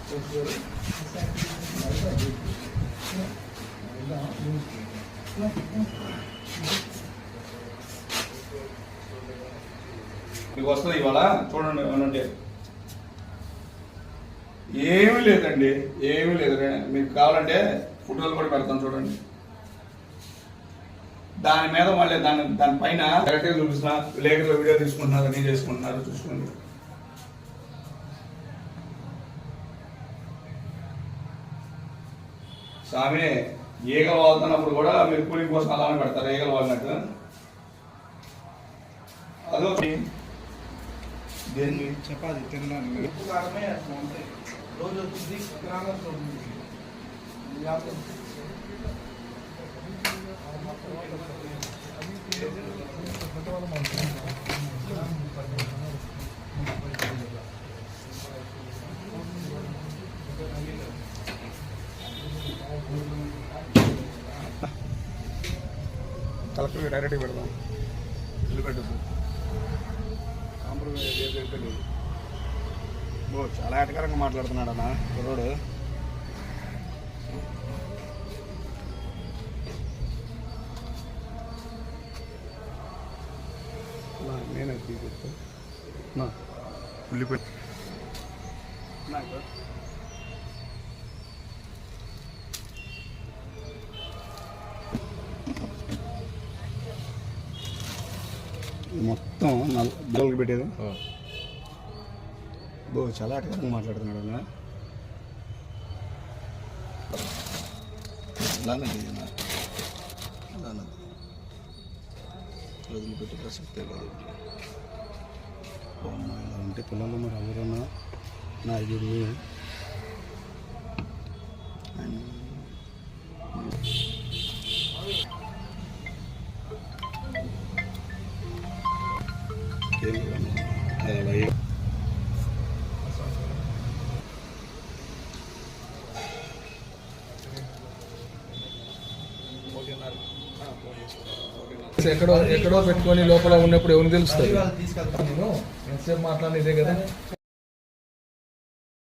మీకు వస్తుంది ఇవాళ చూడండి. ఏమనంటే ఏమీ లేదండి, ఏమీ లేదు. మీకు కావాలంటే ఫోటోలు కూడా పెడతాను చూడండి. దాని మీద మళ్ళీ దానిపైన డైరెక్ట్గా చూపిస్తున్నా, విలేకరులు వీడియో తీసుకుంటున్నారు, నేను చేసుకుంటున్నారు చూసుకోండి. స్వామి ఈగలు వాళ్తున్నప్పుడు కూడా మీరు కూలింగ్ కోసం అలానే పెడతారు, ఈగలు వాళ్ళినట్టు. అదో దేన్ని చపాతి తినడానికి రోజు వచ్చింది కలెక్టర్ డైరెక్ట్గా పెడదాం. ఇల్లు పెట్టదు కాంప్రమైజ్ లేదు. చాలా ఎటకరంగా మాట్లాడుతున్నాడు అన్న కుర్రోడు. నేనే తీసుకొస్తా ఉల్లిపాయ మొత్తం బిల్లలకి పెట్టేది. చాలా అటకరంగా మాట్లాడుతున్నాడు అన్న. వదిలిపెట్టి ప్రసక్తే కాదు. ఇలా ఉంటే పిల్లలు మరి ఎవరన్నా నా 5,000 ఎక్కడో పెట్టుకొని లోపల ఉన్నప్పుడు ఎవరికి తెలుస్తుంది? నేను ఎంతసేపు మాట్లాడేదే కదా.